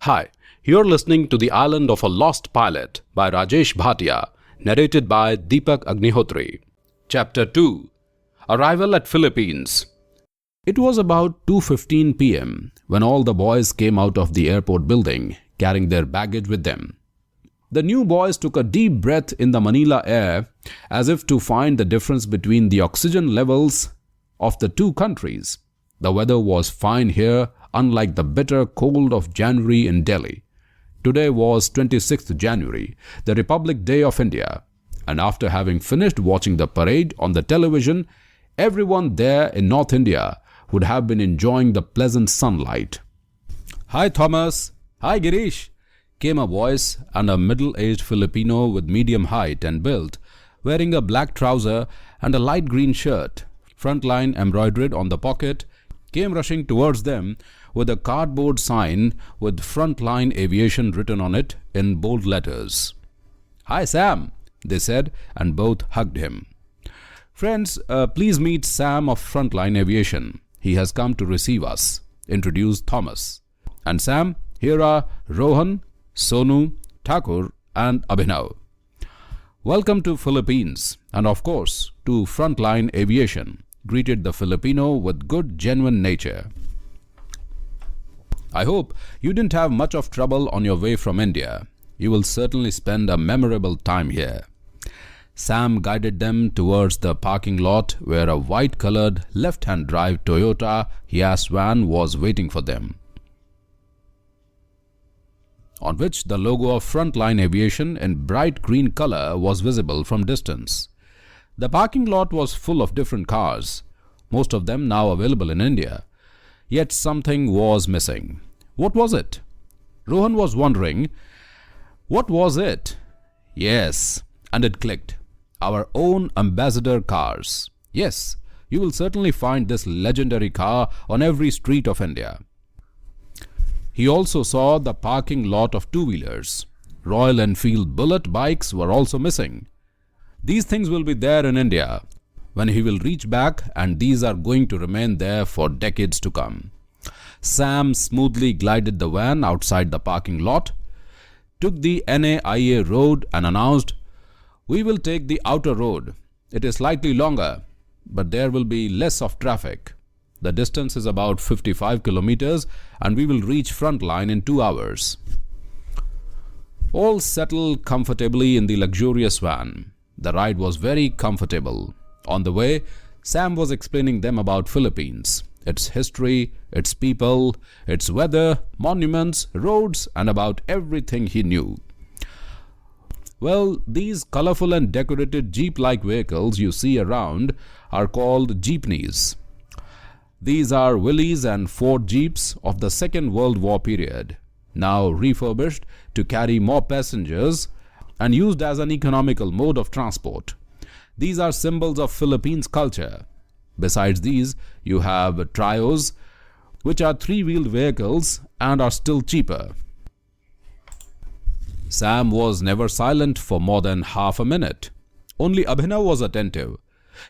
Hi, you're listening to The Island of a Lost Pilot by Rajesh Bhatia, narrated by Deepak Agnihotri. Chapter 2. Arrival at Philippines. It was about 2:15 p.m. when all the boys came out of the airport building, carrying their baggage with them. The new boys took a deep breath in the Manila air as if to find the difference between the oxygen levels of the two countries. The weather was fine here, unlike the bitter cold of January in Delhi. Today was 26th January, the Republic Day of India, and after having finished watching the parade on the television, everyone there in North India would have been enjoying the pleasant sunlight. "Hi Thomas, hi Girish," came a voice, and a middle-aged Filipino with medium height and build, wearing a black trouser and a light green shirt, front line embroidered on the pocket, came rushing towards them with a cardboard sign with Frontline Aviation written on it in bold letters. "Hi Sam," they said, and both hugged him. "Friends, please meet Sam of Frontline Aviation. He has come to receive us," introduced Thomas. "And Sam, here are Rohan, Sonu, Thakur and Abhinav. Welcome to Philippines and of course to Frontline Aviation," greeted the Filipino with good genuine nature. "I hope you didn't have much of trouble on your way from India. You will certainly spend a memorable time here." Sam guided them towards the parking lot where a white-colored left-hand drive Toyota Hiace van was waiting for them, on which the logo of Frontline Aviation in bright green color was visible from distance. The parking lot was full of different cars, most of them now available in India. Yet something was missing. What was it? Rohan was wondering. What was it? Yes, and it clicked. Our own ambassador cars. Yes, you will certainly find this legendary car on every street of India. He also saw the parking lot of two-wheelers. Royal Enfield Bullet bikes were also missing. These things will be there in India when he will reach back, and these are going to remain there for decades to come. Sam smoothly glided the van outside the parking lot, took the NAIA road and announced, "We will take the outer road. It is slightly longer, but there will be less of traffic. The distance is about 55 kilometers and we will reach Frontline in 2 hours. All settled comfortably in the luxurious van. The ride was very comfortable. On the way, Sam was explaining them about Philippines, its history, its people, its weather, monuments, roads, and about everything he knew. "Well, these colorful and decorated jeep-like vehicles you see around are called jeepneys. These are Willys and Ford Jeeps of the Second World War period, now refurbished to carry more passengers and used as an economical mode of transport. These are symbols of Philippines culture. Besides these, you have trios, which are three-wheeled vehicles and are still cheaper." Sam was never silent for more than half a minute. Only Abhinav was attentive.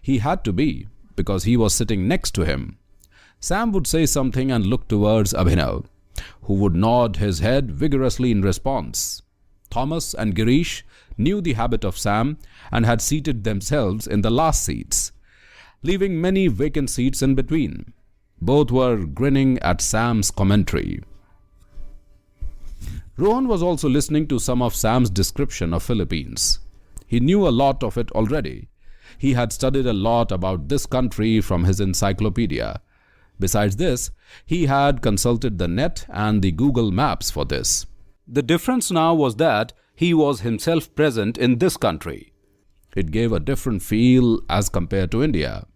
He had to be, because he was sitting next to him. Sam would say something and look towards Abhinav, who would nod his head vigorously in response. Thomas and Girish knew the habit of Sam and had seated themselves in the last seats, leaving many vacant seats in between. Both were grinning at Sam's commentary. Rohan was also listening to some of Sam's description of Philippines. He knew a lot of it already. He had studied a lot about this country from his encyclopedia. Besides this, he had consulted the net and the Google Maps for this. The difference now was that he was himself present in this country. It gave a different feel as compared to India.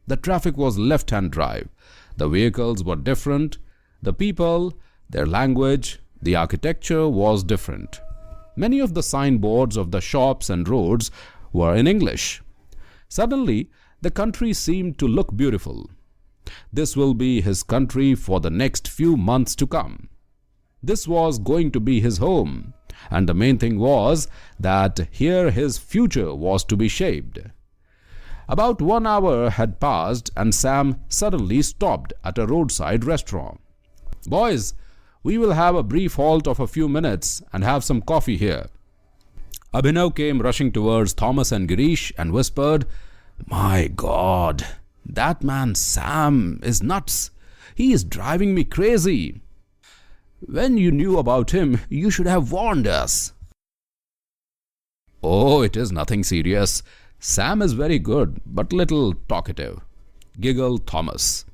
The traffic was left-hand drive. The vehicles were different. The people, their language, the architecture was different. Many of the signboards of the shops and roads were in English. Suddenly, the country seemed to look beautiful. This will be his country for the next few months to come. This was going to be his home, and the main thing was that here his future was to be shaped. About 1 hour had passed and Sam suddenly stopped at a roadside restaurant. "Boys, We will have a brief halt of a few minutes and have some coffee here." Abhinav came rushing towards Thomas and Girish and whispered, "My God, that man Sam is nuts. He is driving me crazy. When you knew about him, you should have warned us." "Oh, it is nothing serious. Sam is very good, but little talkative," giggled Thomas.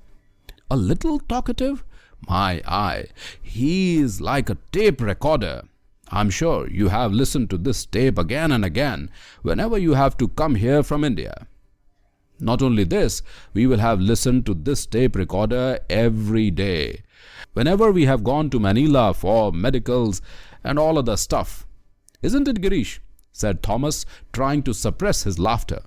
"A little talkative? My eye, he is like a tape recorder. I'm sure you have listened to this tape again and again whenever you have to come here from India. Not only this, we will have listened to this tape recorder every day, whenever we have gone to Manila for medicals and all other stuff. Isn't it, Girish?" said Thomas, trying to suppress his laughter.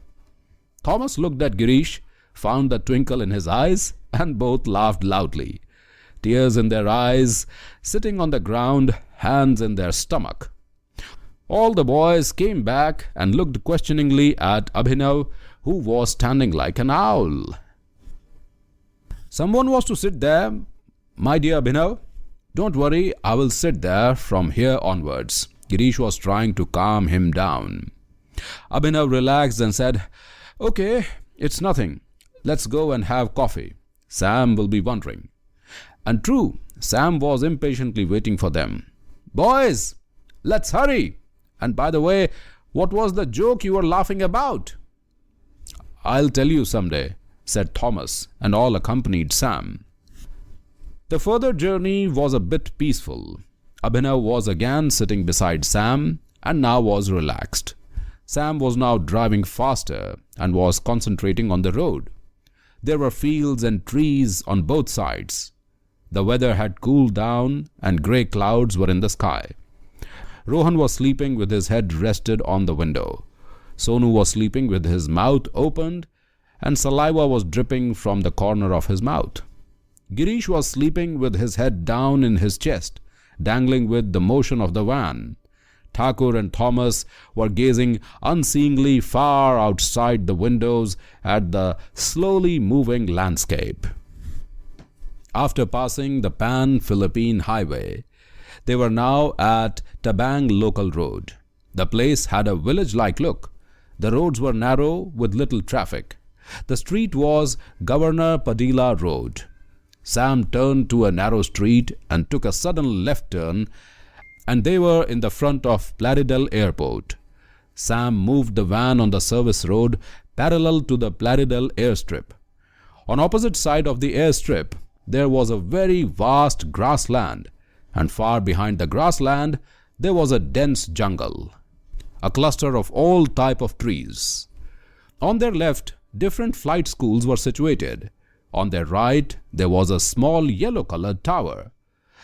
Thomas looked at Girish, found the twinkle in his eyes, and both laughed loudly, tears in their eyes, sitting on the ground, hands in their stomach. All the boys came back and looked questioningly at Abhinav, who was standing like an owl. "Someone was to sit there, my dear Abhinav." "Don't worry, I will sit there from here onwards." Girish was trying to calm him down. Abhinav relaxed and said, "Okay, it's nothing. Let's go and have coffee. Sam will be wondering." And true, Sam was impatiently waiting for them. "Boys, let's hurry. And by the way, what was the joke you were laughing about?" "I'll tell you someday," said Thomas, and all accompanied Sam. The further journey was a bit peaceful. Abhinav was again sitting beside Sam and now was relaxed. Sam was now driving faster and was concentrating on the road. There were fields and trees on both sides. The weather had cooled down and grey clouds were in the sky. Rohan was sleeping with his head rested on the window. Sonu was sleeping with his mouth opened and saliva was dripping from the corner of his mouth. Girish was sleeping with his head down in his chest, dangling with the motion of the van. Thakur and Thomas were gazing unseeingly far outside the windows at the slowly moving landscape. After passing the Pan-Philippine Highway, they were now at Tabang Local Road. The place had a village-like look. The roads were narrow with little traffic. The street was Governor Padilla Road. Sam turned to a narrow street and took a sudden left turn, and they were in the front of Plaridel Airport. Sam moved the van on the service road parallel to the Plaridel airstrip. On opposite side of the airstrip, there was a very vast grassland, and far behind the grassland, there was a dense jungle, a cluster of all type of trees. On their left, different flight schools were situated. On their right, there was a small yellow-colored tower,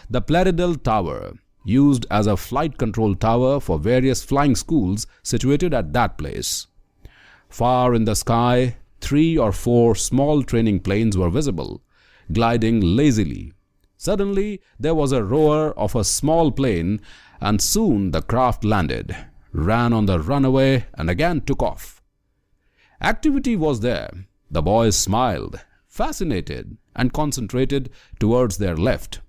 the Plaridel Tower, used as a flight control tower for various flying schools situated at that place. Far in the sky, 3 or 4 small training planes were visible, gliding lazily. Suddenly, there was a roar of a small plane, and soon the craft landed, ran on the runway, and again took off. Activity was there. The boys smiled, fascinated, and concentrated towards their left.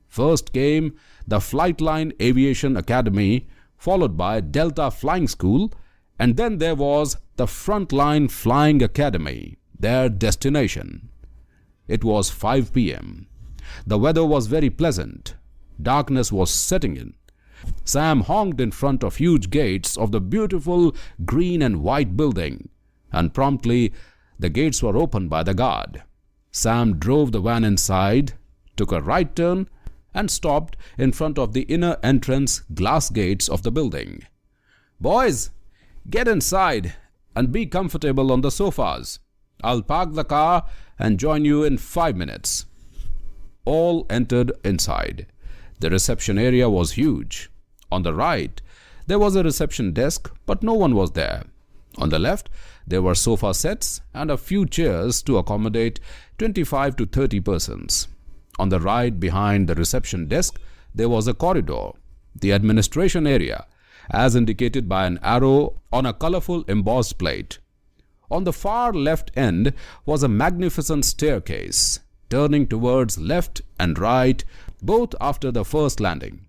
First came the Flightline Aviation Academy, followed by Delta Flying School, and then there was the Frontline Flying Academy, their destination. It was 5 p.m. The weather was very pleasant. Darkness was setting in. Sam honked in front of huge gates of the beautiful green and white building, and promptly the gates were opened by the guard. Sam drove the van inside, took a right turn, and stopped in front of the inner entrance glass gates of the building. "Boys, get inside and be comfortable on the sofas. I'll park the car and join you in 5 minutes." All entered inside. The reception area was huge. On the right, there was a reception desk, but no one was there. On the left, there were sofa sets and a few chairs to accommodate 25 to 30 persons. On the right, behind the reception desk, there was a corridor, the administration area, as indicated by an arrow on a colorful embossed plate. On the far left end was a magnificent staircase, turning towards left and right both after the first landing.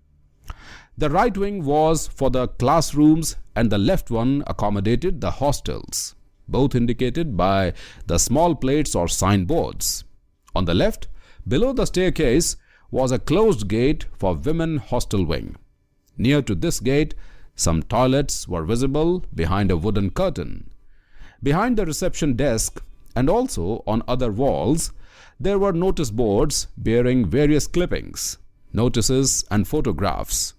The right wing was for the classrooms and the left one accommodated the hostels, both indicated by the small plates or signboards. On the left, below the staircase, was a closed gate for women hostel wing. Near to this gate, some toilets were visible behind a wooden curtain. Behind the reception desk and also on other walls, there were notice boards bearing various clippings, notices and photographs.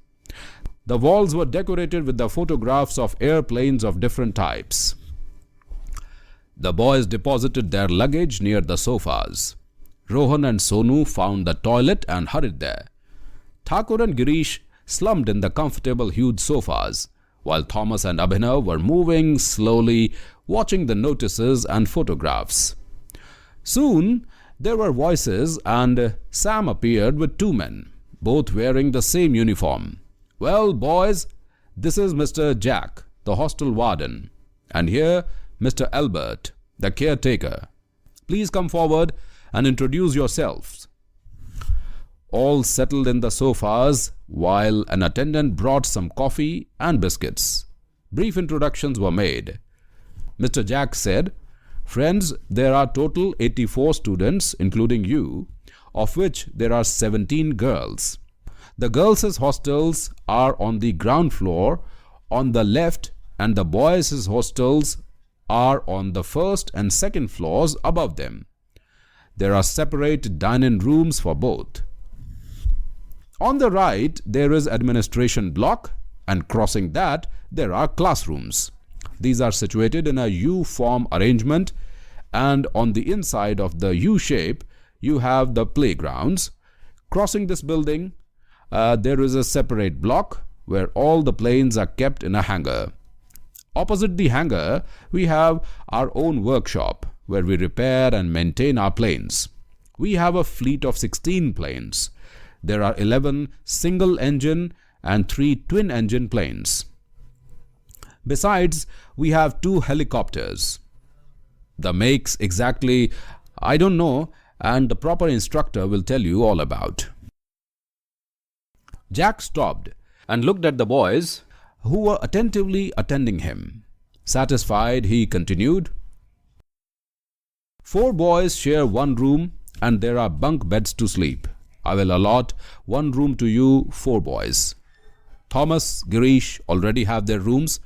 The walls were decorated with the photographs of airplanes of different types. The boys deposited their luggage near the sofas. Rohan and Sonu found the toilet and hurried there. Thakur and Girish slumped in the comfortable huge sofas, while Thomas and Abhinav were moving slowly, watching the notices and photographs. Soon there were voices and Sam appeared with two men, both wearing the same uniform. "Well, boys, this is Mr. Jack, the hostel warden, and here Mr. Albert, the caretaker. Please come forward and introduce yourselves." All settled in the sofas while an attendant brought some coffee and biscuits. Brief introductions were made. Mr. Jack said, "Friends, there are total 84 students, including you, of which there are 17 girls. The girls' hostels are on the ground floor on the left and the boys' hostels are on the first and second floors above them. There are separate dine-in rooms for both. On the right, there is administration block, and crossing that, there are classrooms. These are situated in a U-form arrangement, and on the inside of the U shape, you have the playgrounds. Crossing this building, there is a separate block where all the planes are kept in a hangar. Opposite the hangar, we have our own workshop where we repair and maintain our planes. We have a fleet of 16 planes. There are 11 single-engine and 3 twin-engine planes. Besides, we have 2 helicopters. The makes exactly, I don't know, and the proper instructor will tell you all about." Jack stopped and looked at the boys who were attentively attending him. Satisfied, he continued, "4 boys share one room and there are bunk beds to sleep. I will allot one room to you 4 boys. Thomas, Girish already have their rooms.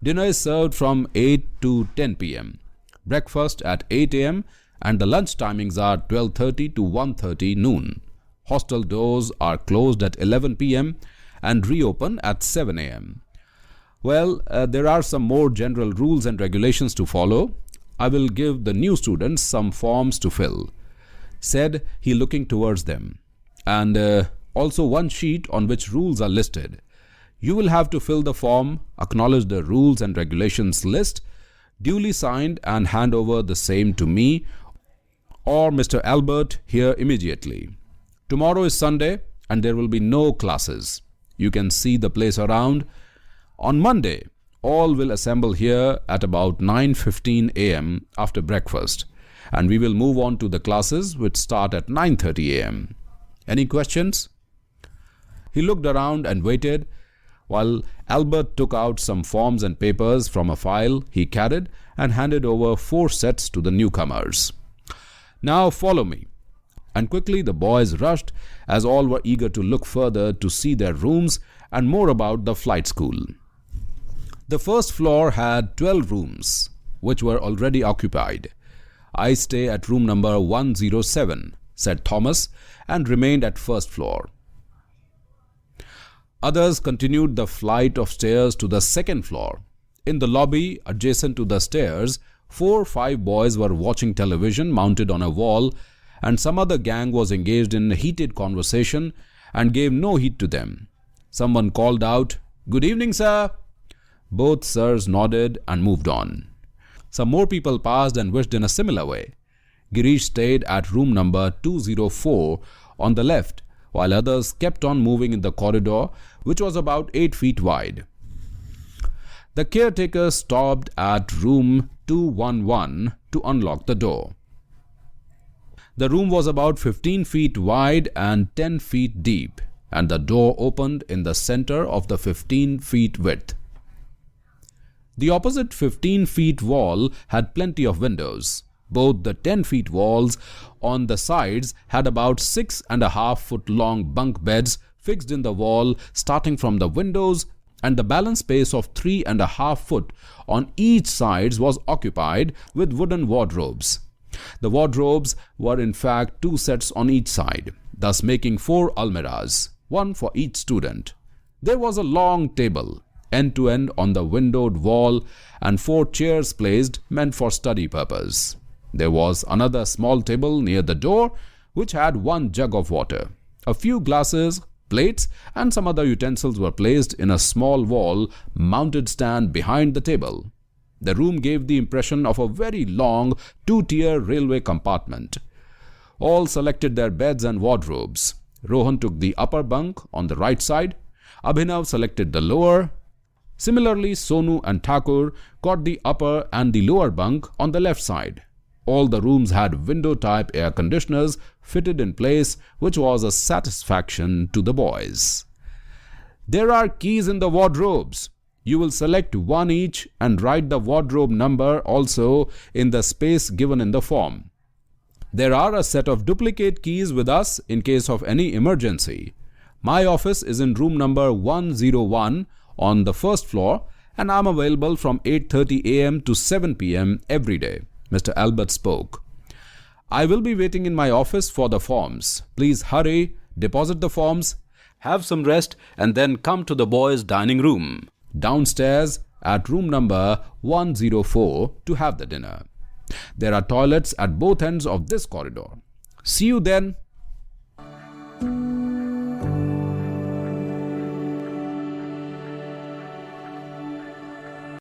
Dinner is served from 8 to 10 p.m. Breakfast at 8 a.m. and the lunch timings are 12:30 to 1:30 noon. Hostel doors are closed at 11 p.m. and reopen at 7 a.m. Well, there are some more general rules and regulations to follow. I will give the new students some forms to fill," said he, looking towards them, "and also one sheet on which rules are listed. You will have to fill the form, acknowledge the rules and regulations list, duly signed, and hand over the same to me or Mr. Albert here immediately. Tomorrow is Sunday and there will be no classes. You can see the place around. On Monday, all will assemble here at about 9:15 a.m. after breakfast, and we will move on to the classes which start at 9:30 a.m. Any questions?" He looked around and waited while Albert took out some forms and papers from a file he carried and handed over 4 sets to the newcomers. "Now follow me." And quickly the boys rushed, as all were eager to look further to see their rooms and more about the flight school. The first floor had 12 rooms, which were already occupied. "I stay at room number 107, said Thomas, and remained at first floor. Others continued the flight of stairs to the second floor. In the lobby, adjacent to the stairs, 4 or 5 boys were watching television mounted on a wall, and some other gang was engaged in heated conversation and gave no heed to them. Someone called out, "Good evening, sir." Both sirs nodded and moved on. Some more people passed and wished in a similar way. Girish stayed at room number 204 on the left, while others kept on moving in the corridor, which was about 8 feet wide. The caretaker stopped at room 211 to unlock the door. The room was about 15 feet wide and 10 feet deep, and the door opened in the center of the 15 feet width. The opposite 15 feet wall had plenty of windows. Both the 10 feet walls on the sides had about 6.5 foot long bunk beds fixed in the wall starting from the windows, and the balance space of 3.5 foot on each side was occupied with wooden wardrobes. The wardrobes were in fact 2 sets on each side, thus making 4 almirahs, one for each student. There was a long table, end to end on the windowed wall, and 4 chairs placed meant for study purpose. There was another small table near the door which had 1 jug of water. A few glasses, plates, and some other utensils were placed in a small wall-mounted stand behind the table. The room gave the impression of a very long 2-tier railway compartment. All selected their beds and wardrobes. Rohan took the upper bunk on the right side. Abhinav selected the lower. Similarly, Sonu and Thakur got the upper and the lower bunk on the left side. All the rooms had window-type air conditioners fitted in place, which was a satisfaction to the boys. "There are keys in the wardrobes. You will select 1 each and write the wardrobe number also in the space given in the form. There are a set of duplicate keys with us in case of any emergency. My office is in room number 101 on the first floor, and I am available from 8:30 a.m. to 7 p.m. every day," Mr. Albert spoke. "I will be waiting in my office for the forms. Please hurry, deposit the forms, have some rest, and then come to the boys' dining room downstairs at room number 104 to have the dinner. There are toilets at both ends of this corridor. See you then